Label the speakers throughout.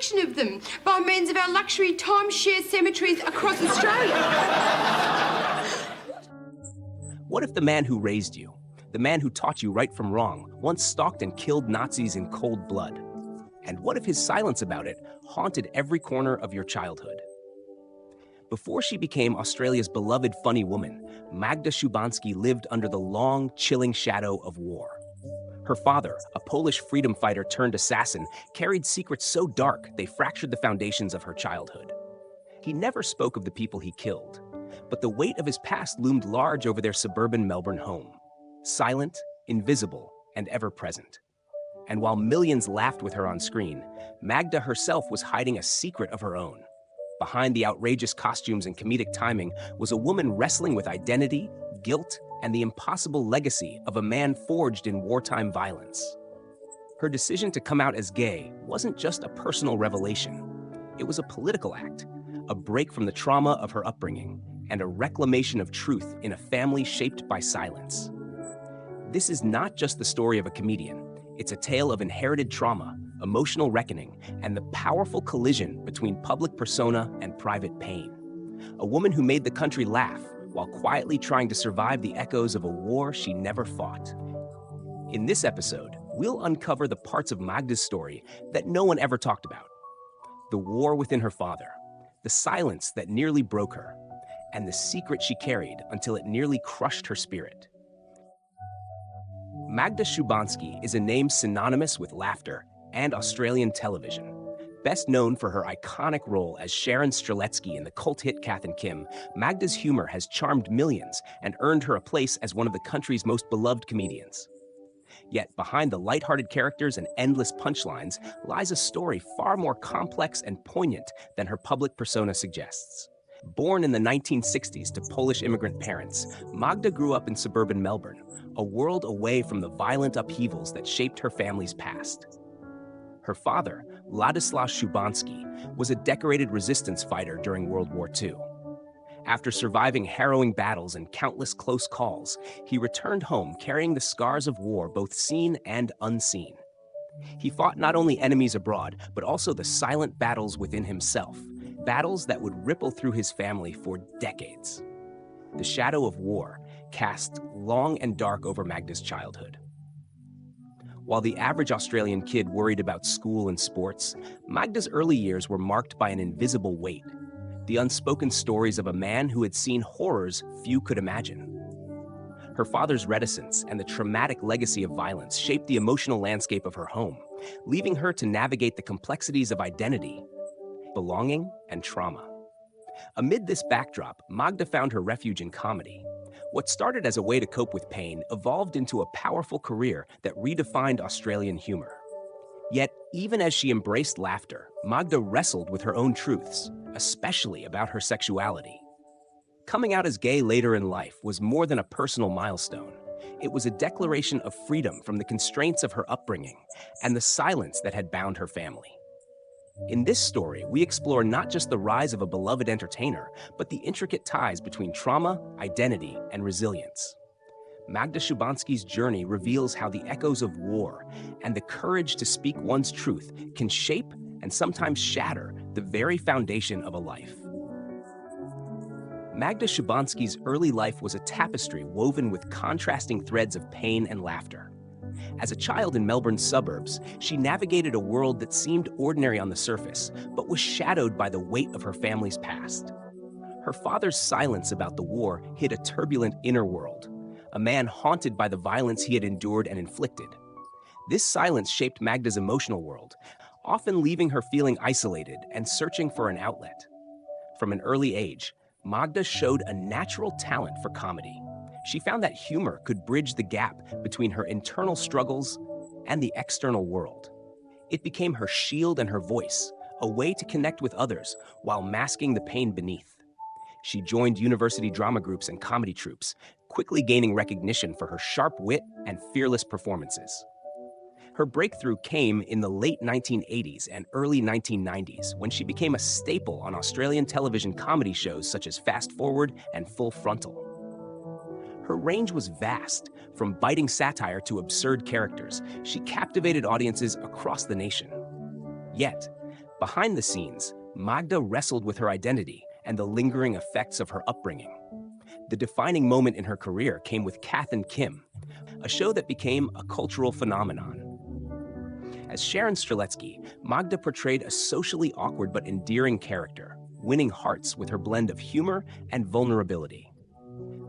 Speaker 1: collection of them by means of our luxury timeshare cemeteries across Australia.
Speaker 2: What if the man who raised you, the man who taught you right from wrong, once stalked and killed Nazis in cold blood? And what if his silence about it haunted every corner of your childhood? Before she became Australia's beloved funny woman, Magda Szubanski lived under the long, chilling shadow of war. Her father, a Polish freedom fighter turned assassin, carried secrets so dark they fractured the foundations of her childhood. He never spoke of the people he killed, but the weight of his past loomed large over their suburban Melbourne home. Silent, invisible, and ever-present. And while millions laughed with her on screen, Magda herself was hiding a secret of her own. Behind the outrageous costumes and comedic timing was a woman wrestling with identity, guilt, and the impossible legacy of a man forged in wartime violence. Her decision to come out as gay wasn't just a personal revelation. It was a political act, a break from the trauma of her upbringing, and a reclamation of truth in a family shaped by silence. This is not just the story of a comedian. It's a tale of inherited trauma, emotional reckoning, and the powerful collision between public persona and private pain. A woman who made the country laugh while quietly trying to survive the echoes of a war she never fought. In this episode, we'll uncover the parts of Magda's story that no one ever talked about. The war within her father, the silence that nearly broke her, and the secret she carried until it nearly crushed her spirit. Magda Szubanski is a name synonymous with laughter and Australian television. Best known for her iconic role as Sharon Streletsky in the cult hit Kath Kim, Magda's humor has charmed millions and earned her a place as one of the country's most beloved comedians. Yet behind the lighthearted characters and endless punchlines lies a story far more complex and poignant than her public persona suggests. Born in the 1960s to Polish immigrant parents, Magda grew up in suburban Melbourne, a world away from the violent upheavals that shaped her family's past. Her father, Ladislaw Szubanski, was a decorated resistance fighter during World War II. After surviving harrowing battles and countless close calls, he returned home carrying the scars of war, both seen and unseen. He fought not only enemies abroad, but also the silent battles within himself, battles that would ripple through his family for decades. The shadow of war cast long and dark over Magda's childhood. While the average Australian kid worried about school and sports, Magda's early years were marked by an invisible weight, the unspoken stories of a man who had seen horrors few could imagine. Her father's reticence and the traumatic legacy of violence shaped the emotional landscape of her home, leaving her to navigate the complexities of identity, belonging, and trauma. Amid this backdrop, Magda found her refuge in comedy. What started as a way to cope with pain evolved into a powerful career that redefined Australian humor. Yet, even as she embraced laughter, Magda wrestled with her own truths, especially about her sexuality. Coming out as gay later in life was more than a personal milestone. It was a declaration of freedom from the constraints of her upbringing and the silence that had bound her family. In this story, we explore not just the rise of a beloved entertainer, but the intricate ties between trauma, identity, and resilience. Magda Szubanski's journey reveals how the echoes of war and the courage to speak one's truth can shape and sometimes shatter the very foundation of a life. Magda Szubanski's early life was a tapestry woven with contrasting threads of pain and laughter. As a child in Melbourne's suburbs, she navigated a world that seemed ordinary on the surface, but was shadowed by the weight of her family's past. Her father's silence about the war hid a turbulent inner world, a man haunted by the violence he had endured and inflicted. This silence shaped Magda's emotional world, often leaving her feeling isolated and searching for an outlet. From an early age, Magda showed a natural talent for comedy. She found that humor could bridge the gap between her internal struggles and the external world. It became her shield and her voice, a way to connect with others while masking the pain beneath. She joined university drama groups and comedy troupes, quickly gaining recognition for her sharp wit and fearless performances. Her breakthrough came in the late 1980s and early 1990s when she became a staple on Australian television comedy shows such as Fast Forward and Full Frontal. Her range was vast, from biting satire to absurd characters. She captivated audiences across the nation. Yet, Behind the scenes, Magda wrestled with her identity and the lingering effects of her upbringing. The defining moment in her career came with Kath Kim, a show that became a cultural phenomenon. As Sharon Streletsky, Magda portrayed a socially awkward but endearing character, winning hearts with her blend of humor and vulnerability.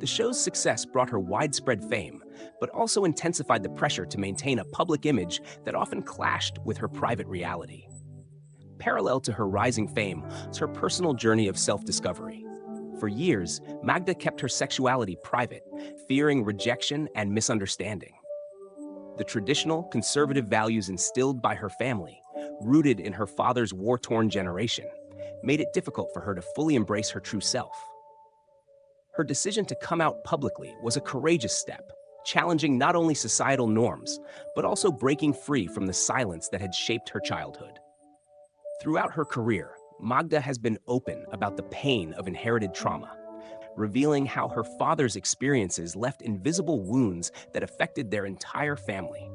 Speaker 2: The show's success brought her widespread fame, but also intensified the pressure to maintain a public image that often clashed with her private reality. Parallel to her rising fame was her personal journey of self-discovery. For years, Magda kept her sexuality private, fearing rejection and misunderstanding. The traditional, conservative values instilled by her family, rooted in her father's war-torn generation, made it difficult for her to fully embrace her true self. Her decision to come out publicly was a courageous step, challenging not only societal norms, but also breaking free from the silence that had shaped her childhood. Throughout her career, Magda has been open about the pain of inherited trauma, revealing how her father's experiences left invisible wounds that affected their entire family.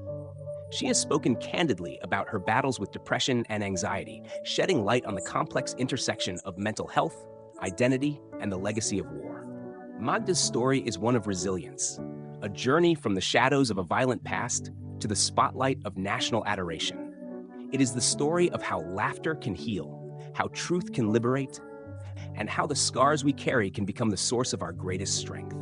Speaker 2: She has spoken candidly about her battles with depression and anxiety, shedding light on the complex intersection of mental health, identity, and the legacy of war. Magda's story is one of resilience, a journey from the shadows of a violent past to the spotlight of national adoration. It is the story of how laughter can heal, how truth can liberate, and how the scars we carry can become the source of our greatest strength.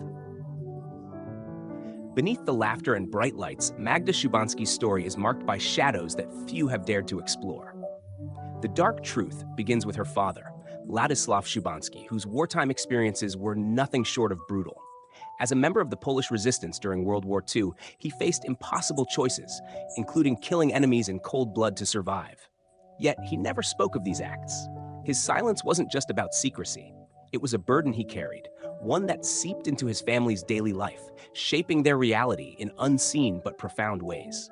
Speaker 2: Beneath the laughter and bright lights, Magda Szubanski's story is marked by shadows that few have dared to explore. The dark truth begins with her father, Ladislav Szubanski, whose wartime experiences were nothing short of brutal. As a member of the Polish resistance during World War II, he faced impossible choices, including killing enemies in cold blood to survive. Yet he never spoke of these acts. His silence wasn't just about secrecy. It was a burden he carried, one that seeped into his family's daily life, shaping their reality in unseen but profound ways.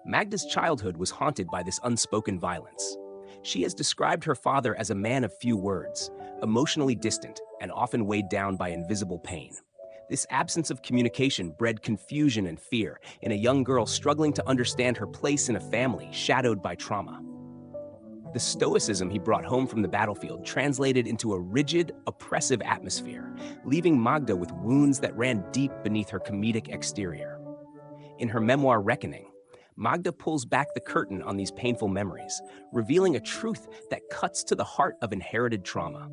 Speaker 2: Magda's childhood was haunted by this unspoken violence. She has described her father as a man of few words, emotionally distant, and often weighed down by invisible pain. This absence of communication bred confusion and fear in a young girl struggling to understand her place in a family shadowed by trauma. The stoicism he brought home from the battlefield translated into a rigid, oppressive atmosphere, leaving Magda with wounds that ran deep beneath her comedic exterior. In her memoir, Reckoning, Magda pulls back the curtain on these painful memories, revealing a truth that cuts to the heart of inherited trauma.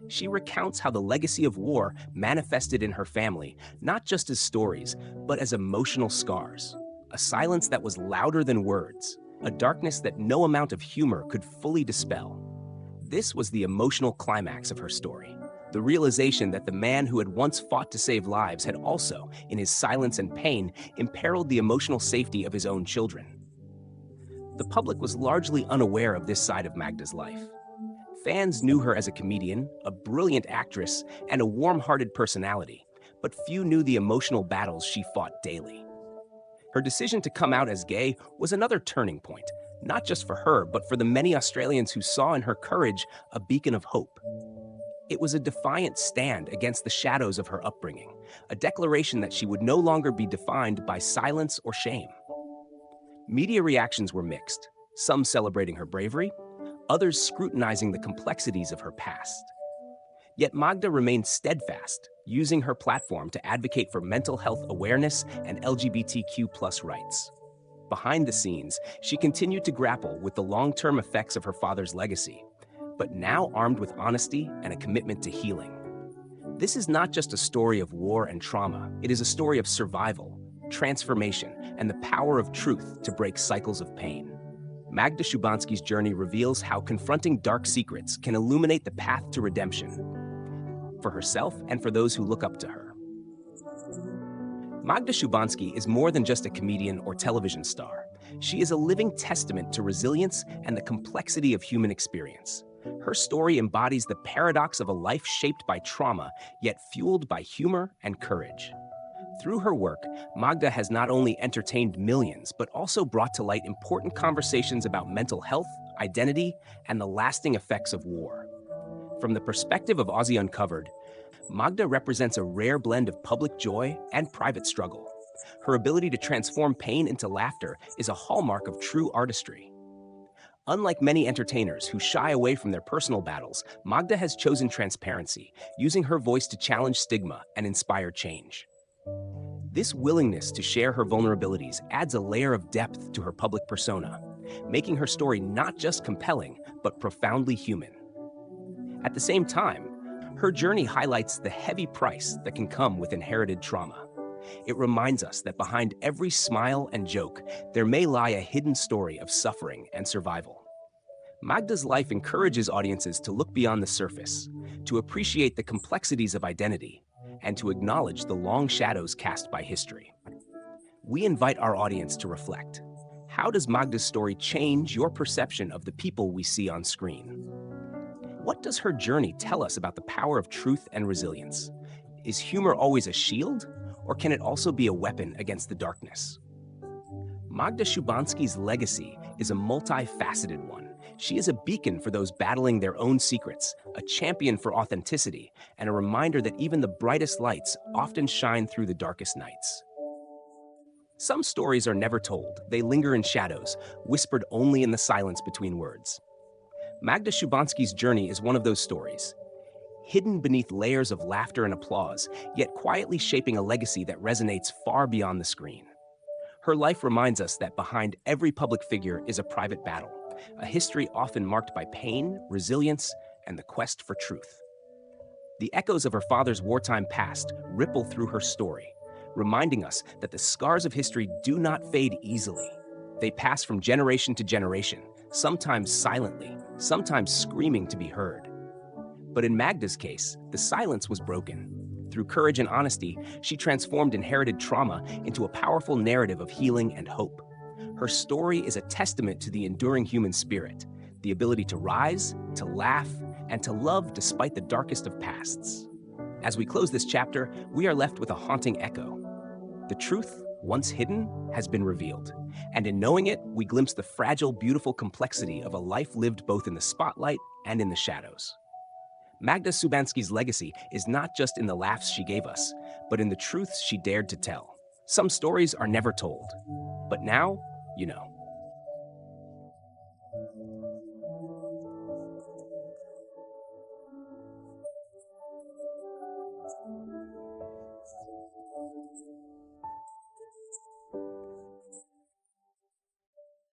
Speaker 2: She recounts how the legacy of war manifested in her family, not just as stories, but as emotional scars. A silence that was louder than words, a darkness that no amount of humor could fully dispel. This was the emotional climax of her story, the realization that the man who had once fought to save lives had also, in his silence and pain, imperiled the emotional safety of his own children. The public was largely unaware of this side of Magda's life. Fans knew her as a comedian, a brilliant actress, and a warm-hearted personality, but few knew the emotional battles she fought daily. Her decision to come out as gay was another turning point, not just for her, but for the many Australians who saw in her courage a beacon of hope. It was a defiant stand against the shadows of her upbringing, a declaration that she would no longer be defined by silence or shame. Media reactions were mixed, some celebrating her bravery, others scrutinizing the complexities of her past. Yet Magda remained steadfast, using her platform to advocate for mental health awareness and LGBTQ+ rights. Behind the scenes, she continued to grapple with the long-term effects of her father's legacy, but now armed with honesty and a commitment to healing. This is not just a story of war and trauma, it is a story of survival, transformation, and the power of truth to break cycles of pain. Magda Szubanski's journey reveals how confronting dark secrets can illuminate the path to redemption, for herself and for those who look up to her. Magda Szubanski is more than just a comedian or television star. She is a living testament to resilience and the complexity of human experience. Her story embodies the paradox of a life shaped by trauma, yet fueled by humor and courage. Through her work, Magda has not only entertained millions, but also brought to light important conversations about mental health, identity, and the lasting effects of war. From the perspective of Aussie Uncovered, Magda represents a rare blend of public joy and private struggle. Her ability to transform pain into laughter is a hallmark of true artistry. Unlike many entertainers who shy away from their personal battles, Magda has chosen transparency, using her voice to challenge stigma and inspire change. This willingness to share her vulnerabilities adds a layer of depth to her public persona, making her story not just compelling, but profoundly human. At the same time, her journey highlights the heavy price that can come with inherited trauma. It reminds us that behind every smile and joke, there may lie a hidden story of suffering and survival. Magda's life encourages audiences to look beyond the surface, to appreciate the complexities of identity, and to acknowledge the long shadows cast by history. We invite our audience to reflect. How does Magda's story change your perception of the people we see on screen? What does her journey tell us about the power of truth and resilience? Is humor always a shield, or can it also be a weapon against the darkness? Magda Szubanski's legacy is a multifaceted one. She is a beacon for those battling their own secrets, a champion for authenticity, and a reminder that even the brightest lights often shine through the darkest nights. Some stories are never told. They linger in shadows, whispered only in the silence between words. Magda Szubanski's journey is one of those stories, hidden beneath layers of laughter and applause, yet quietly shaping a legacy that resonates far beyond the screen. Her life reminds us that behind every public figure is a private battle, a history often marked by pain, resilience, and the quest for truth. The echoes of her father's wartime past ripple through her story, reminding us that the scars of history do not fade easily. They pass from generation to generation, sometimes silently, sometimes screaming to be heard. But in Magda's case, the silence was broken. Through courage and honesty, she transformed inherited trauma into a powerful narrative of healing and hope. Her story is a testament to the enduring human spirit, the ability to rise, to laugh, and to love despite the darkest of pasts. As we close this chapter, we are left with a haunting echo. The truth, once hidden, has been revealed. And in knowing it, we glimpse the fragile, beautiful complexity of a life lived both in the spotlight and in the shadows. Magda Szubanski's legacy is not just in the laughs she gave us, but in the truths she dared to tell. Some stories are never told, but now, you know.